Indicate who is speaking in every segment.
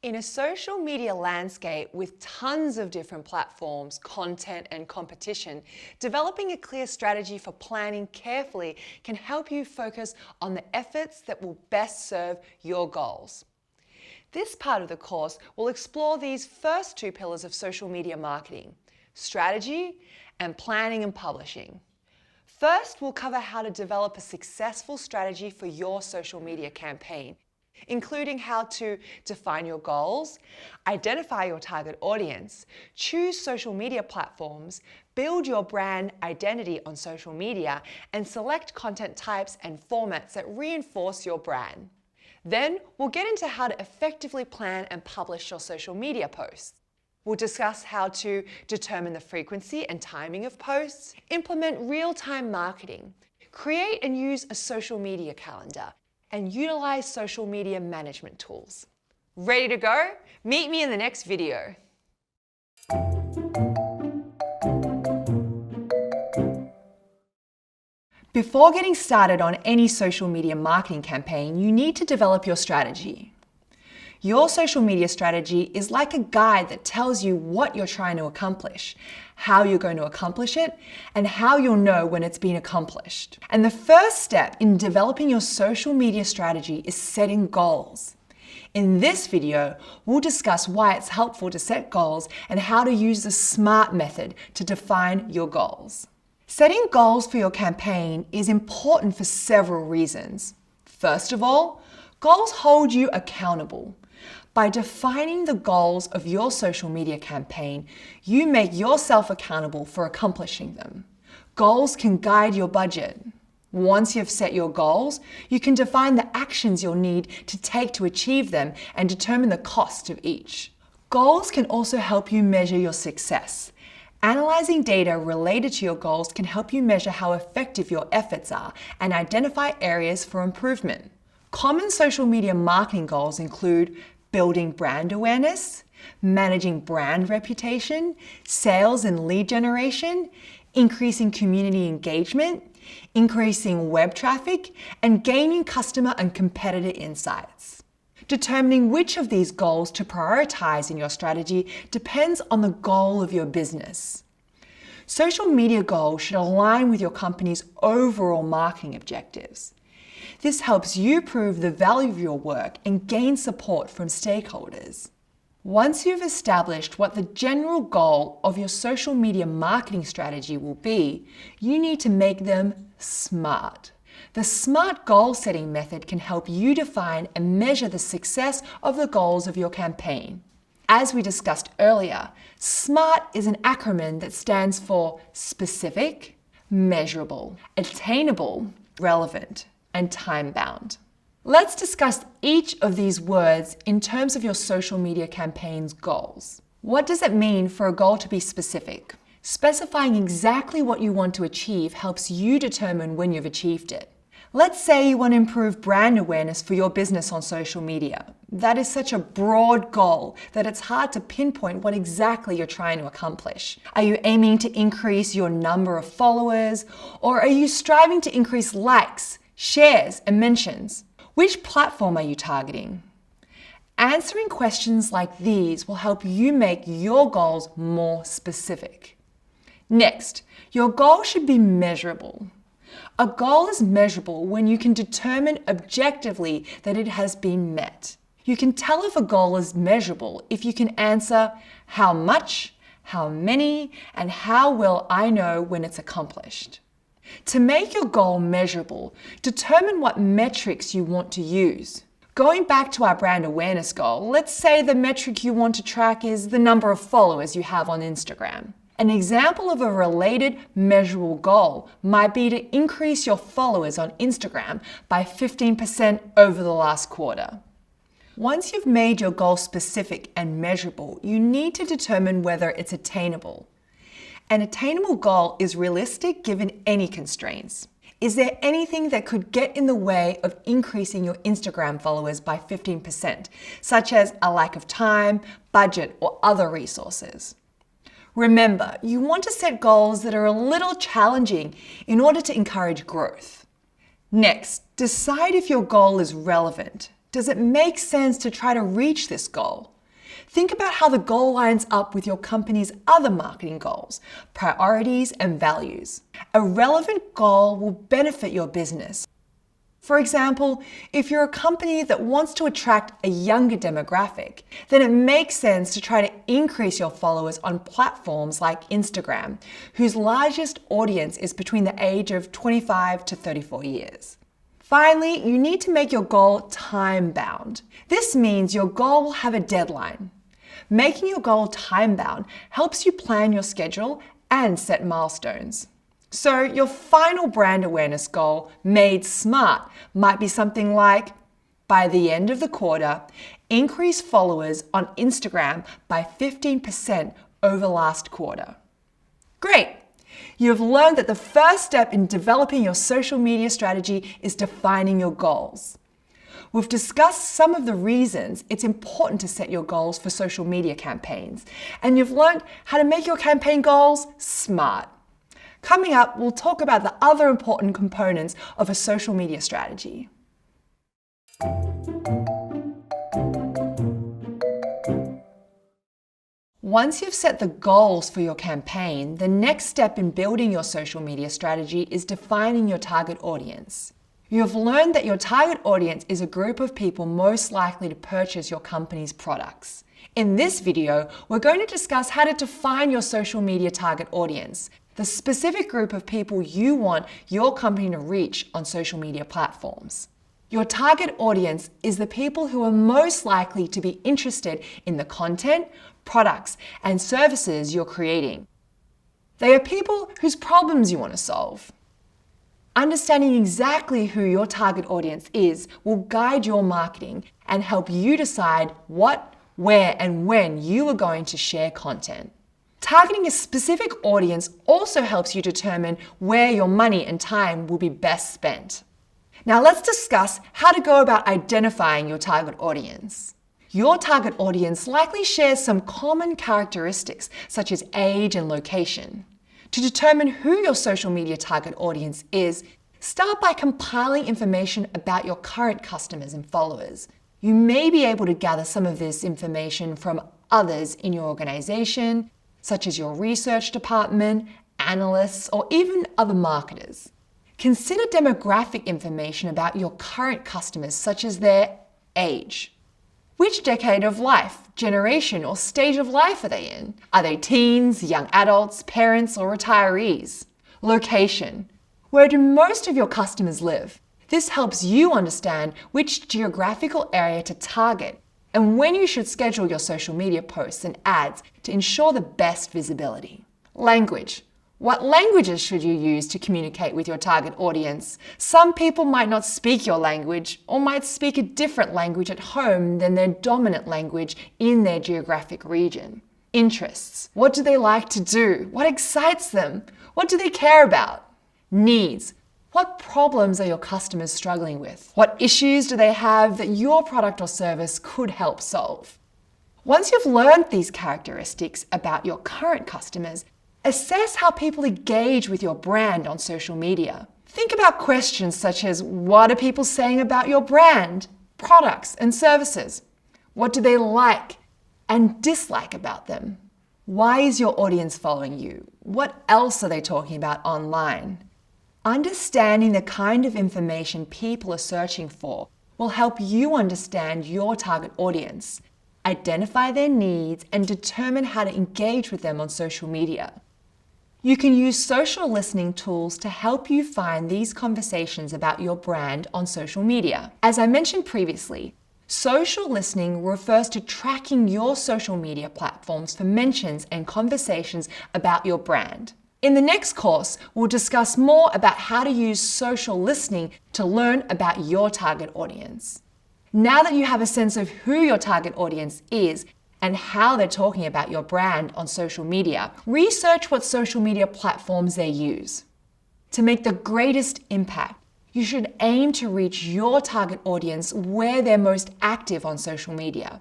Speaker 1: In a social media landscape with tons of different platforms, content, and competition, developing a clear strategy for planning carefully can help you focus on the efforts that will best serve your goals. This part of the course will explore these first two pillars of social media marketing: strategy and planning and publishing. First, we'll cover how to develop a successful strategy for your social media campaign, including how to define your goals, identify your target audience, choose social media platforms, build your brand identity on social media, and select content types and formats that reinforce your brand. Then we'll get into how to effectively plan and publish your social media posts. We'll discuss how to determine the frequency and timing of posts, implement real-time marketing, create and use a social media calendar, and utilize social media management tools. Ready to go? Meet me in the next video. Before getting started on any social media marketing campaign, you need to develop your strategy. Your social media strategy is like a guide that tells you what you're trying to accomplish, how you're going to accomplish it, and how you'll know when it's been accomplished. And the first step in developing your social media strategy is setting goals. In this video, we'll discuss why it's helpful to set goals and how to use the SMART method to define your goals. Setting goals for your campaign is important for several reasons. First of all, goals hold you accountable. By defining the goals of your social media campaign, you make yourself accountable for accomplishing them. Goals can guide your budget. Once you've set your goals, you can define the actions you'll need to take to achieve them and determine the cost of each. Goals can also help you measure your success. Analyzing data related to your goals can help you measure how effective your efforts are and identify areas for improvement. Common social media marketing goals include building brand awareness, managing brand reputation, sales and lead generation, increasing community engagement, increasing web traffic, and gaining customer and competitor insights. Determining which of these goals to prioritize in your strategy depends on the goal of your business. Social media goals should align with your company's overall marketing objectives. This helps you prove the value of your work and gain support from stakeholders. Once you've established what the general goal of your social media marketing strategy will be, you need to make them SMART. The SMART goal setting method can help you define and measure the success of the goals of your campaign. As we discussed earlier, SMART is an acronym that stands for specific, measurable, attainable, relevant, and time-bound. Let's discuss each of these words in terms of your social media campaign's goals. What does it mean for a goal to be specific? Specifying exactly what you want to achieve helps you determine when you've achieved it. Let's say you want to improve brand awareness for your business on social media. That is such a broad goal that it's hard to pinpoint what exactly you're trying to accomplish. Are you aiming to increase your number of followers, or are you striving to increase likes, shares, and mentions? Which platform are you targeting? Answering questions like these will help you make your goals more specific. Next, your goal should be measurable. A goal is measurable when you can determine objectively that it has been met. You can tell if a goal is measurable if you can answer how much, how many, and how will I know when it's accomplished. To make your goal measurable, determine what metrics you want to use. Going back to our brand awareness goal, let's say the metric you want to track is the number of followers you have on Instagram. An example of a related measurable goal might be to increase your followers on Instagram by 15% over the last quarter. Once you've made your goal specific and measurable, you need to determine whether it's attainable. An attainable goal is realistic given any constraints. Is there anything that could get in the way of increasing your Instagram followers by 15%, such as a lack of time, budget, or other resources? Remember, you want to set goals that are a little challenging in order to encourage growth. Next, decide if your goal is relevant. Does it make sense to try to reach this goal? Think about how the goal lines up with your company's other marketing goals, priorities, and values. A relevant goal will benefit your business. For example, if you're a company that wants to attract a younger demographic, then it makes sense to try to increase your followers on platforms like Instagram, whose largest audience is between the age of 25 to 34 years. Finally, you need to make your goal time-bound. This means your goal will have a deadline. Making your goal time-bound helps you plan your schedule and set milestones. So your final brand awareness goal, made smart, might be something like, by the end of the quarter, increase followers on Instagram by 15% over last quarter. Great! You've learned that the first step in developing your social media strategy is defining your goals. We've discussed some of the reasons it's important to set your goals for social media campaigns, and you've learned how to make your campaign goals smart. Coming up, we'll talk about the other important components of a social media strategy. Once you've set the goals for your campaign, the next step in building your social media strategy is defining your target audience. You have learned that your target audience is a group of people most likely to purchase your company's products. In this video, we're going to discuss how to define your social media target audience, the specific group of people you want your company to reach on social media platforms. Your target audience is the people who are most likely to be interested in the content, products, and services you're creating. They are people whose problems you want to solve. Understanding exactly who your target audience is will guide your marketing and help you decide what, where, and when you are going to share content. Targeting a specific audience also helps you determine where your money and time will be best spent. Now let's discuss how to go about identifying your target audience. Your target audience likely shares some common characteristics such as age and location. To determine who your social media target audience is, start by compiling information about your current customers and followers. You may be able to gather some of this information from others in your organization, such as your research department, analysts, or even other marketers. Consider demographic information about your current customers, such as their age. Which decade of life, generation, or stage of life are they in? Are they teens, young adults, parents, or retirees? Location. Where do most of your customers live? This helps you understand which geographical area to target and when you should schedule your social media posts and ads to ensure the best visibility. Language. What languages should you use to communicate with your target audience? Some people might not speak your language or might speak a different language at home than their dominant language in their geographic region. Interests. What do they like to do? What excites them? What do they care about? Needs. What problems are your customers struggling with? What issues do they have that your product or service could help solve? Once you've learned these characteristics about your current customers, assess how people engage with your brand on social media. Think about questions such as, what are people saying about your brand, products, and services? What do they like and dislike about them? Why is your audience following you? What else are they talking about online? Understanding the kind of information people are searching for will help you understand your target audience, identify their needs, and determine how to engage with them on social media. You can use social listening tools to help you find these conversations about your brand on social media. As I mentioned previously, social listening refers to tracking your social media platforms for mentions and conversations about your brand. In the next course, we'll discuss more about how to use social listening to learn about your target audience. Now that you have a sense of who your target audience is and how they're talking about your brand on social media, research what social media platforms they use. To make the greatest impact, you should aim to reach your target audience where they're most active on social media.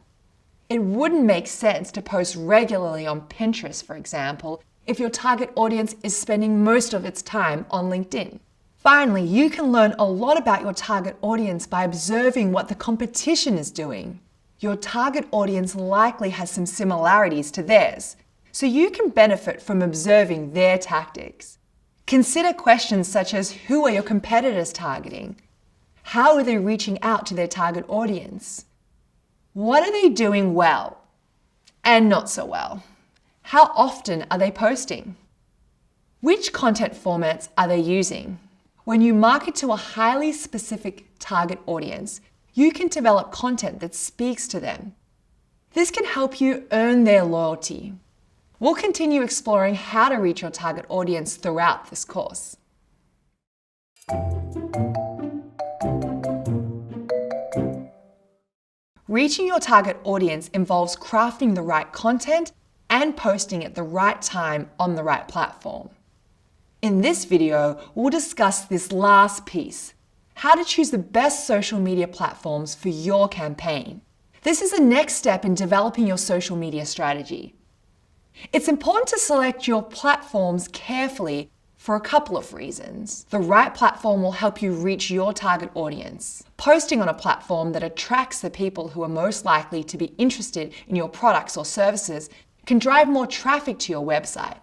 Speaker 1: It wouldn't make sense to post regularly on Pinterest, for example, if your target audience is spending most of its time on LinkedIn. Finally, you can learn a lot about your target audience by observing what the competition is doing. Your target audience likely has some similarities to theirs, so you can benefit from observing their tactics. Consider questions such as, who are your competitors targeting? How are they reaching out to their target audience? What are they doing well and not so well? How often are they posting? Which content formats are they using? When you market to a highly specific target audience, you can develop content that speaks to them. This can help you earn their loyalty. We'll continue exploring how to reach your target audience throughout this course. Reaching your target audience involves crafting the right content and posting at the right time on the right platform. In this video, we'll discuss this last piece, how to choose the best social media platforms for your campaign. This is the next step in developing your social media strategy. It's important to select your platforms carefully for a couple of reasons. The right platform will help you reach your target audience. Posting on a platform that attracts the people who are most likely to be interested in your products or services can drive more traffic to your website.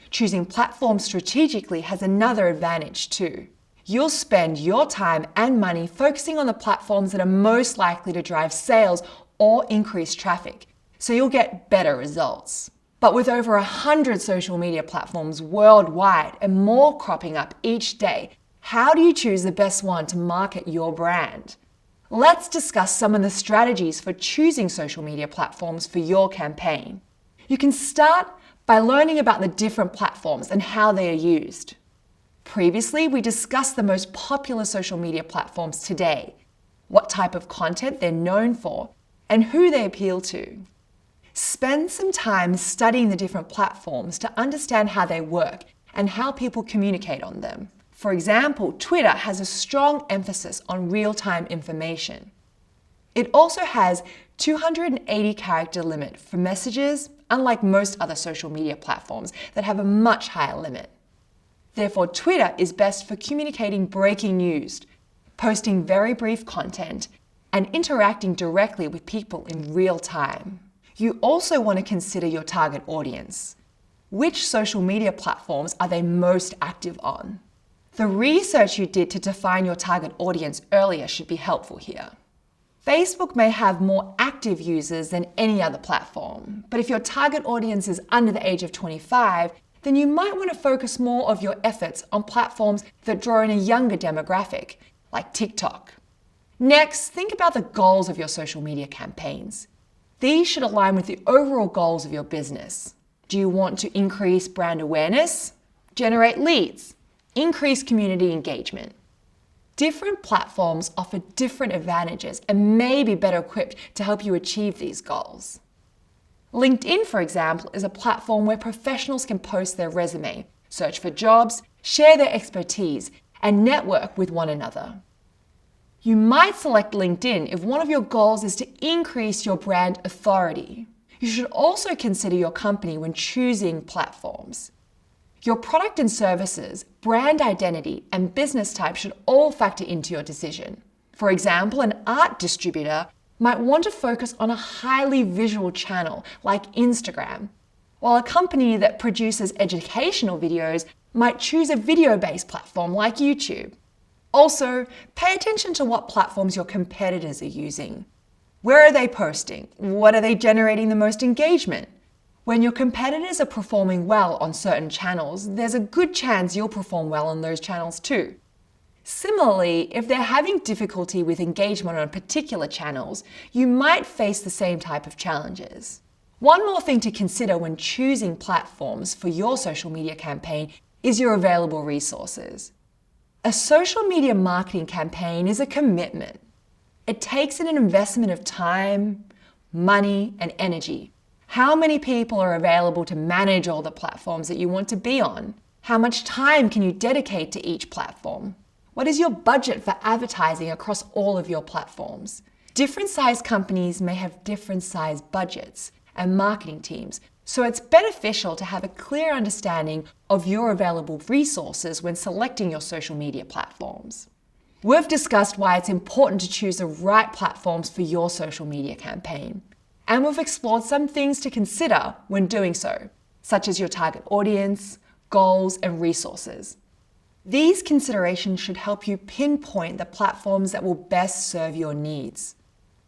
Speaker 1: Choosing platforms strategically has another advantage too. You'll spend your time and money focusing on the platforms that are most likely to drive sales or increase traffic, so you'll get better results. But with over 100 social media platforms worldwide and more cropping up each day, how do you choose the best one to market your brand? Let's discuss some of the strategies for choosing social media platforms for your campaign. You can start by learning about the different platforms and how they are used. Previously, we discussed the most popular social media platforms today, what type of content they're known for, and who they appeal to. Spend some time studying the different platforms to understand how they work and how people communicate on them. For example, Twitter has a strong emphasis on real-time information. It also has 280 character limit for messages, unlike most other social media platforms that have a much higher limit. Therefore, Twitter is best for communicating breaking news, posting very brief content, and interacting directly with people in real time. You also want to consider your target audience. Which social media platforms are they most active on? The research you did to define your target audience earlier should be helpful here. Facebook may have more active users than any other platform, but if your target audience is under the age of 25, then you might want to focus more of your efforts on platforms that draw in a younger demographic, like TikTok. Next, think about the goals of your social media campaigns. These should align with the overall goals of your business. Do you want to increase brand awareness, generate leads, increase community engagement? Different platforms offer different advantages and may be better equipped to help you achieve these goals. LinkedIn, for example, is a platform where professionals can post their resume, search for jobs, share their expertise, and network with one another. You might select LinkedIn if one of your goals is to increase your brand authority. You should also consider your company when choosing platforms. Your product and services, brand identity, and business type should all factor into your decision. For example, an art distributor might want to focus on a highly visual channel like Instagram, while a company that produces educational videos might choose a video-based platform like YouTube. Also, pay attention to what platforms your competitors are using. Where are they posting? What are they generating the most engagement? When your competitors are performing well on certain channels, there's a good chance you'll perform well on those channels too. Similarly, if they're having difficulty with engagement on particular channels, you might face the same type of challenges. One more thing to consider when choosing platforms for your social media campaign is your available resources. A social media marketing campaign is a commitment. It takes an investment of time, money, and energy. How many people are available to manage all the platforms that you want to be on? How much time can you dedicate to each platform? What is your budget for advertising across all of your platforms? Different size companies may have different size budgets and marketing teams, So it's beneficial to have a clear understanding of your available resources when selecting your social media platforms. We've discussed why it's important to choose the right platforms for your social media campaign. And we've explored some things to consider when doing so, such as your target audience, goals, and resources. These considerations should help you pinpoint the platforms that will best serve your needs.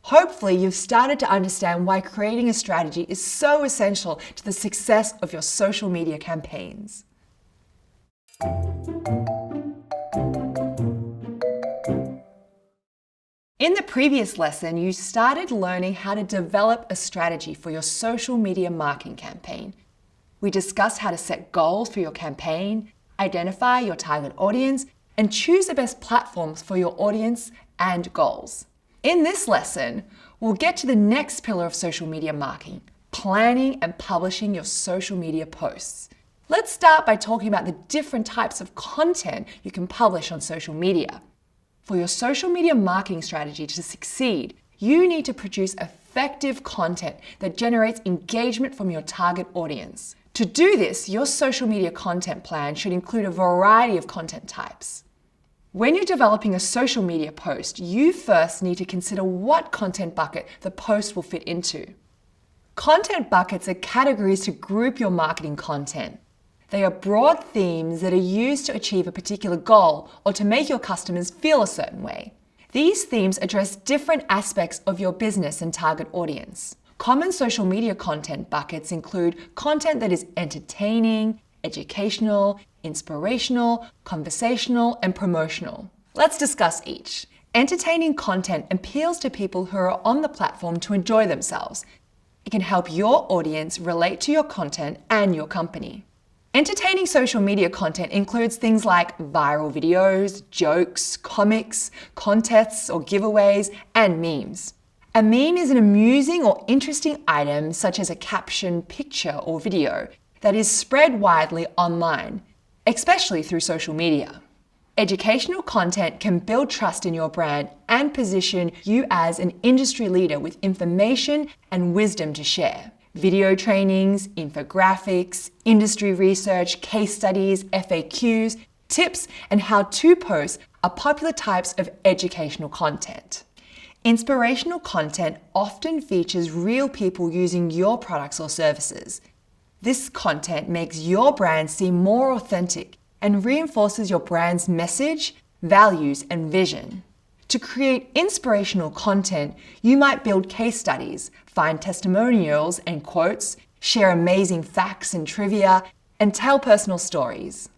Speaker 1: Hopefully, you've started to understand why creating a strategy is so essential to the success of your social media campaigns. In the previous lesson, you started learning how to develop a strategy for your social media marketing campaign. We discussed how to set goals for your campaign, identify your target audience, and choose the best platforms for your audience and goals. In this lesson, we'll get to the next pillar of social media marketing, planning and publishing your social media posts. Let's start by talking about the different types of content you can publish on social media. For your social media marketing strategy to succeed, you need to produce effective content that generates engagement from your target audience. To do this, your social media content plan should include a variety of content types. When you're developing a social media post, you first need to consider what content bucket the post will fit into. Content buckets are categories to group your marketing content. They are broad themes that are used to achieve a particular goal or to make your customers feel a certain way. These themes address different aspects of your business and target audience. Common social media content buckets include content that is entertaining, educational, inspirational, conversational, and promotional. Let's discuss each. Entertaining content appeals to people who are on the platform to enjoy themselves. It can help your audience relate to your content and your company. Entertaining social media content includes things like viral videos, jokes, comics, contests or giveaways, and memes. A meme is an amusing or interesting item such as a caption, picture, or video that is spread widely online, especially through social media. Educational content can build trust in your brand and position you as an industry leader with information and wisdom to share. Video trainings, infographics, industry research, case studies, FAQs, tips, and how-to posts are popular types of educational content. Inspirational content often features real people using your products or services. This content makes your brand seem more authentic and reinforces your brand's message, values, and vision. To create inspirational content, you might build case studies, find testimonials and quotes, share amazing facts and trivia, and tell personal stories.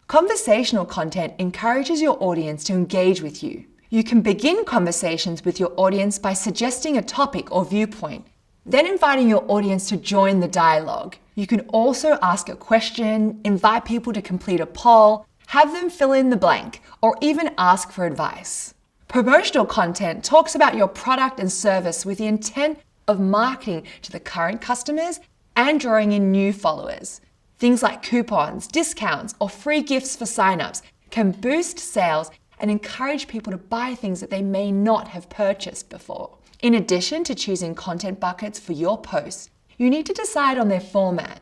Speaker 1: Conversational content encourages your audience to engage with you. You can begin conversations with your audience by suggesting a topic or viewpoint, then inviting your audience to join the dialogue. You can also ask a question, invite people to complete a poll, have them fill in the blank, or even ask for advice. Promotional content talks about your product and service with the intent of marketing to the current customers and drawing in new followers. Things like coupons, discounts, or free gifts for signups can boost sales and encourage people to buy things that they may not have purchased before. In addition to choosing content buckets for your posts, you need to decide on their format.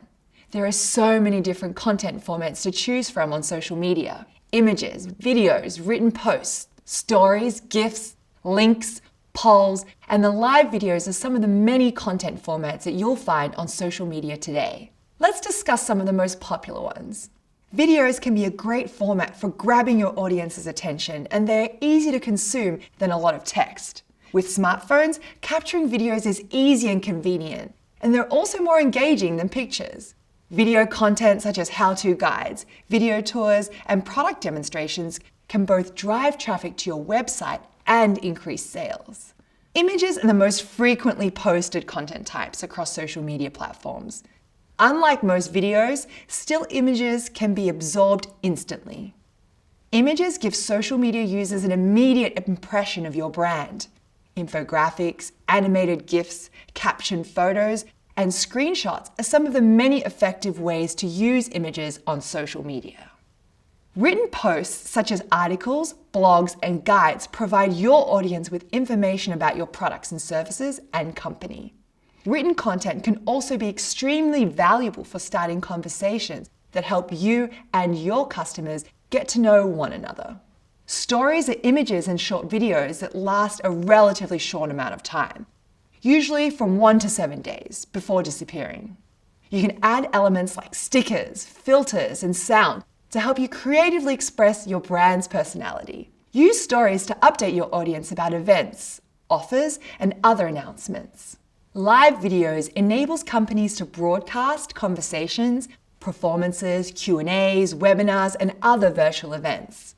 Speaker 1: There are so many different content formats to choose from on social media. Images, videos, written posts, stories, GIFs, links, polls, and the live videos are some of the many content formats that you'll find on social media today. Let's discuss some of the most popular ones. Videos can be a great format for grabbing your audience's attention, and they're easy to consume than a lot of text. With smartphones, capturing videos is easy and convenient, and they're also more engaging than pictures. Video content such as how-to guides, video tours, and product demonstrations can both drive traffic to your website and increase sales. Images are the most frequently posted content types across social media platforms. Unlike most videos, still images can be absorbed instantly. Images give social media users an immediate impression of your brand. Infographics, animated GIFs, captioned photos, and screenshots are some of the many effective ways to use images on social media. Written posts such as articles, blogs, and guides provide your audience with information about your products and services and company. Written content can also be extremely valuable for starting conversations that help you and your customers get to know one another. Stories are images and short videos that last a relatively short amount of time, usually from 1 to 7 days, before disappearing. You can add elements like stickers, filters, and sound to help you creatively express your brand's personality. Use stories to update your audience about events, offers, and other announcements. Live videos enables companies to broadcast conversations, performances, Q&As, webinars, and other virtual events.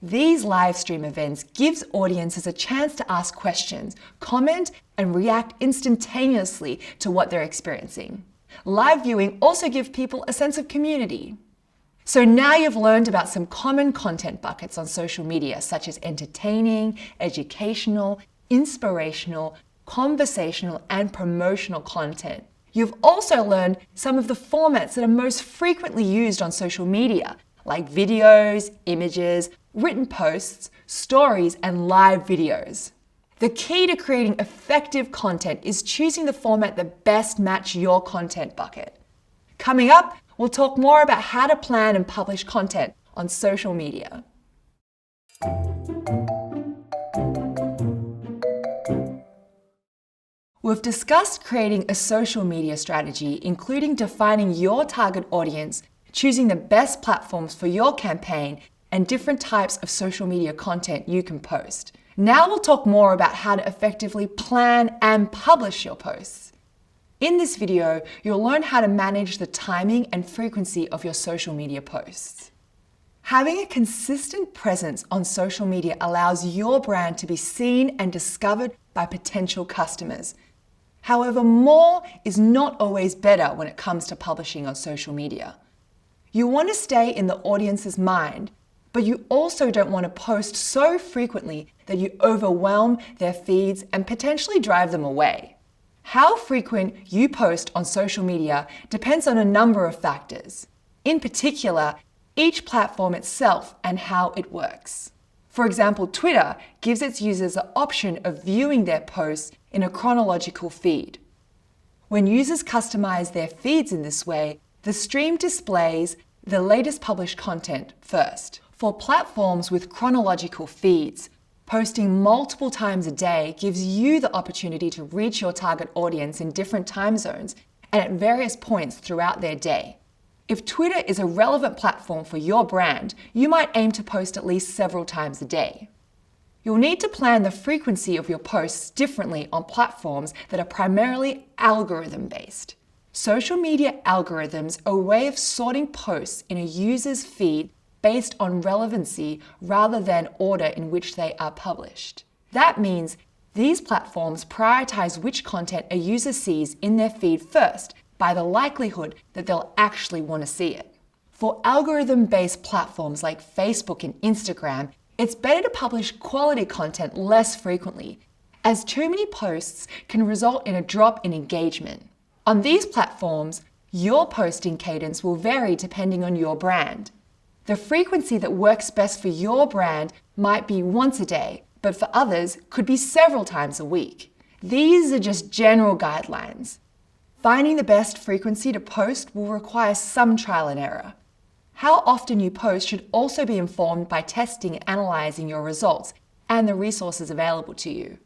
Speaker 1: These live stream events gives audiences a chance to ask questions, comment, and react instantaneously to what they're experiencing. Live viewing also gives people a sense of community. So now you've learned about some common content buckets on social media, such as entertaining, educational, inspirational, conversational, and promotional content. You've also learned some of the formats that are most frequently used on social media, like videos, images, written posts, stories, and live videos. The key to creating effective content is choosing the format that best matches your content bucket. Coming up, we'll talk more about how to plan and publish content on social media. We've discussed creating a social media strategy, including defining your target audience, choosing the best platforms for your campaign, and different types of social media content you can post. Now we'll talk more about how to effectively plan and publish your posts. In this video, you'll learn how to manage the timing and frequency of your social media posts. Having a consistent presence on social media allows your brand to be seen and discovered by potential customers. However, more is not always better when it comes to publishing on social media. You want to stay in the audience's mind, but you also don't want to post so frequently that you overwhelm their feeds and potentially drive them away. How frequent you post on social media depends on a number of factors. In particular, each platform itself and how it works. For example, Twitter gives its users the option of viewing their posts in a chronological feed. When users customize their feeds in this way, the stream displays the latest published content first. For platforms with chronological feeds, posting multiple times a day gives you the opportunity to reach your target audience in different time zones and at various points throughout their day. If Twitter is a relevant platform for your brand, you might aim to post at least several times a day. You'll need to plan the frequency of your posts differently on platforms that are primarily algorithm-based. Social media algorithms are a way of sorting posts in a user's feed based on relevancy rather than order in which they are published. That means these platforms prioritize which content a user sees in their feed first by the likelihood that they'll actually want to see it. For algorithm-based platforms like Facebook and Instagram, it's better to publish quality content less frequently, as too many posts can result in a drop in engagement. On these platforms, your posting cadence will vary depending on your brand. The frequency that works best for your brand might be once a day, but for others could be several times a week. These are just general guidelines. Finding the best frequency to post will require some trial and error. How often you post should also be informed by testing and analyzing your results and the resources available to you.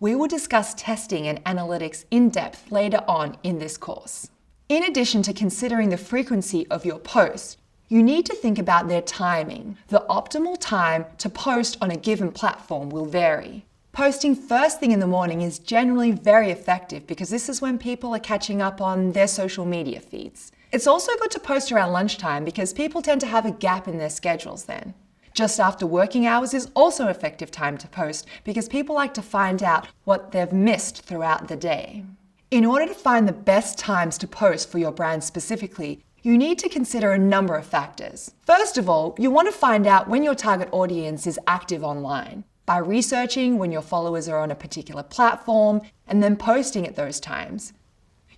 Speaker 1: We will discuss testing and analytics in depth later on in this course. In addition to considering the frequency of your posts, you need to think about their timing. The optimal time to post on a given platform will vary. Posting first thing in the morning is generally very effective because this is when people are catching up on their social media feeds. It's also good to post around lunchtime because people tend to have a gap in their schedules then. Just after working hours is also an effective time to post because people like to find out what they've missed throughout the day. In order to find the best times to post for your brand specifically, you need to consider a number of factors. First of all, you want to find out when your target audience is active online by researching when your followers are on a particular platform and then posting at those times.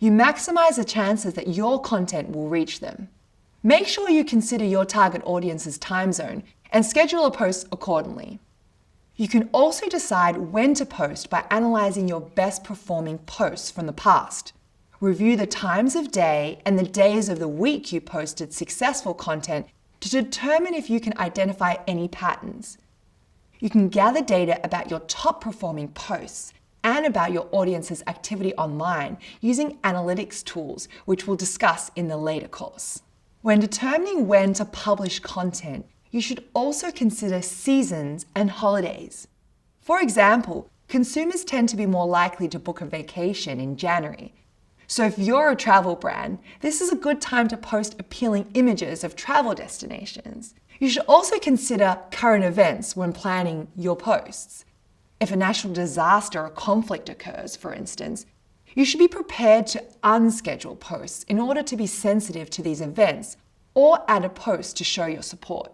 Speaker 1: You maximize the chances that your content will reach them. Make sure you consider your target audience's time zone and schedule a post accordingly. You can also decide when to post by analysing your best performing posts from the past. Review the times of day and the days of the week you posted successful content to determine if you can identify any patterns. You can gather data about your top performing posts and about your audience's activity online using analytics tools, which we'll discuss in the later course. When determining when to publish content, you should also consider seasons and holidays. For example, consumers tend to be more likely to book a vacation in January. So if you're a travel brand, this is a good time to post appealing images of travel destinations. You should also consider current events when planning your posts. If a national disaster or conflict occurs, for instance, you should be prepared to unschedule posts in order to be sensitive to these events or add a post to show your support.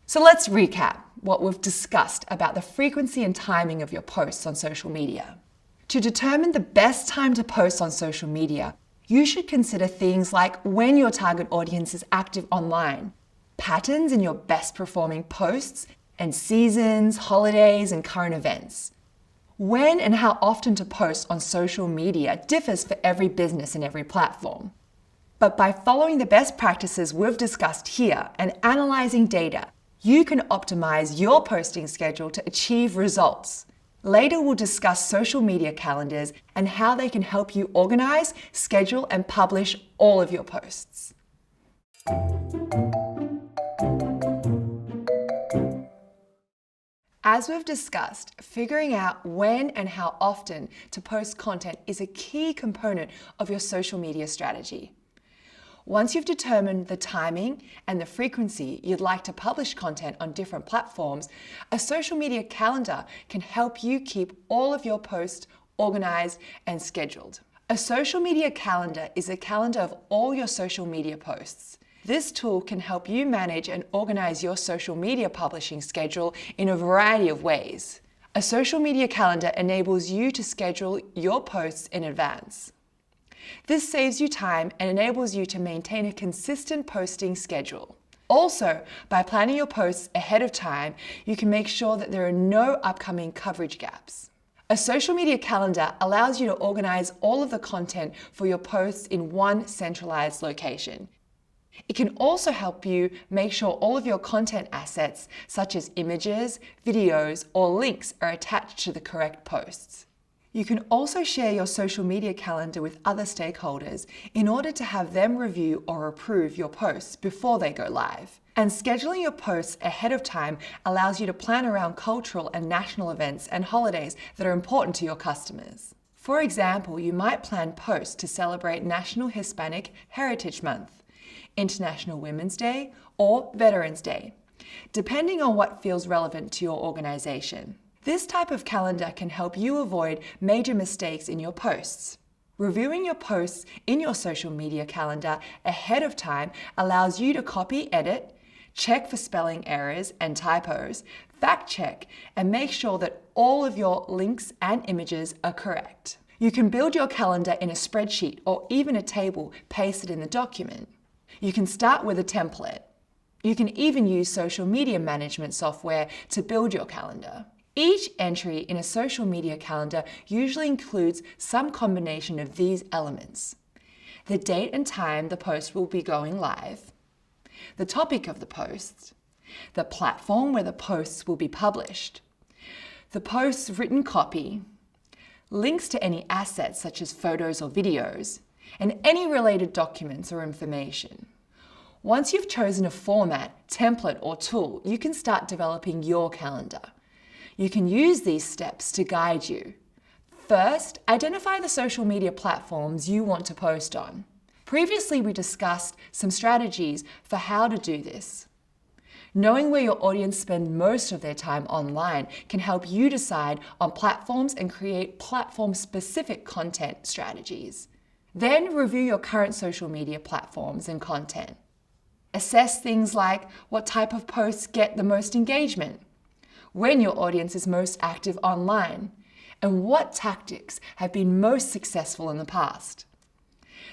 Speaker 1: So let's recap what we've discussed about the frequency and timing of your posts on social media. To determine the best time to post on social media, you should consider things like when your target audience is active online, patterns in your best performing posts, and seasons, holidays, and current events. When and how often to post on social media differs for every business and every platform. But by following the best practices we've discussed here and analysing data, you can optimize your posting schedule to achieve results. Later, we'll discuss social media calendars and how they can help you organize, schedule, and publish all of your posts. As we've discussed, figuring out when and how often to post content is a key component of your social media strategy. Once you've determined the timing and the frequency you'd like to publish content on different platforms, a social media calendar can help you keep all of your posts organized and scheduled. A social media calendar is a calendar of all your social media posts. This tool can help you manage and organize your social media publishing schedule in a variety of ways. A social media calendar enables you to schedule your posts in advance. This saves you time and enables you to maintain a consistent posting schedule. Also, by planning your posts ahead of time, you can make sure that there are no upcoming coverage gaps. A social media calendar allows you to organize all of the content for your posts in one centralized location. It can also help you make sure all of your content assets, such as images, videos, or links, are attached to the correct posts. You can also share your social media calendar with other stakeholders in order to have them review or approve your posts before they go live. And scheduling your posts ahead of time allows you to plan around cultural and national events and holidays that are important to your customers. For example, you might plan posts to celebrate National Hispanic Heritage Month, International Women's Day, or Veterans Day, depending on what feels relevant to your organization. This type of calendar can help you avoid major mistakes in your posts. Reviewing your posts in your social media calendar ahead of time allows you to copy, edit, check for spelling errors and typos, fact check, and make sure that all of your links and images are correct. You can build your calendar in a spreadsheet or even a table pasted in the document. You can start with a template. You can even use social media management software to build your calendar. Each entry in a social media calendar usually includes some combination of these elements: the date and time the post will be going live, the topic of the post, the platform where the posts will be published, the post's written copy, links to any assets such as photos or videos, and any related documents or information. Once you've chosen a format, template, or tool, you can start developing your calendar. You can use these steps to guide you. First, identify the social media platforms you want to post on. Previously, we discussed some strategies for how to do this. Knowing where your audience spend most of their time online can help you decide on platforms and create platform-specific content strategies. Then review your current social media platforms and content. Assess things like what type of posts get the most engagement, when your audience is most active online, and what tactics have been most successful in the past.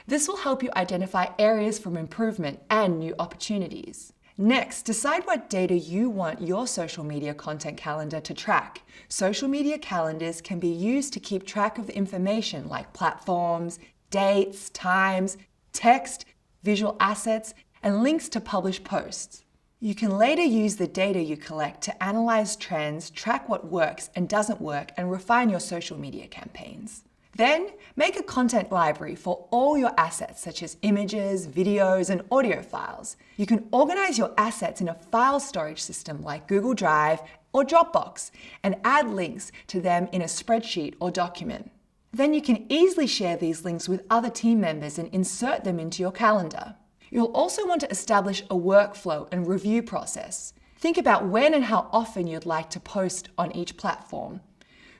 Speaker 1: This will help you identify areas for improvement and new opportunities. Next, decide what data you want your social media content calendar to track. Social media calendars can be used to keep track of information like platforms, dates, times, text, visual assets, and links to published posts. You can later use the data you collect to analyze trends, track what works and doesn't work, and refine your social media campaigns. Then, make a content library for all your assets such as images, videos, and audio files. You can organize your assets in a file storage system like Google Drive or Dropbox and add links to them in a spreadsheet or document. Then you can easily share these links with other team members and insert them into your calendar. You'll also want to establish a workflow and review process. Think about when and how often you'd like to post on each platform,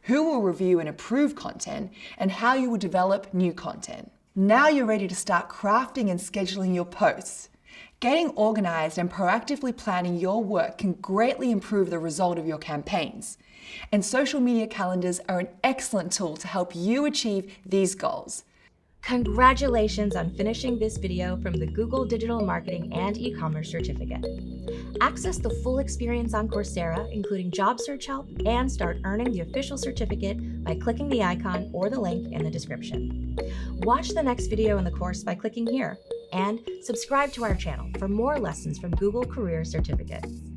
Speaker 1: who will review and approve content, and how you will develop new content. Now you're ready to start crafting and scheduling your posts. Getting organized and proactively planning your work can greatly improve the result of your campaigns. And social media calendars are an excellent tool to help you achieve these goals.
Speaker 2: Congratulations on finishing this video from the Google Digital Marketing and E-commerce Certificate. Access the full experience on Coursera, including job search help, and start earning the official certificate by clicking the icon or the link in the description. Watch the next video in the course by clicking here, and subscribe to our channel for more lessons from Google Career Certificates.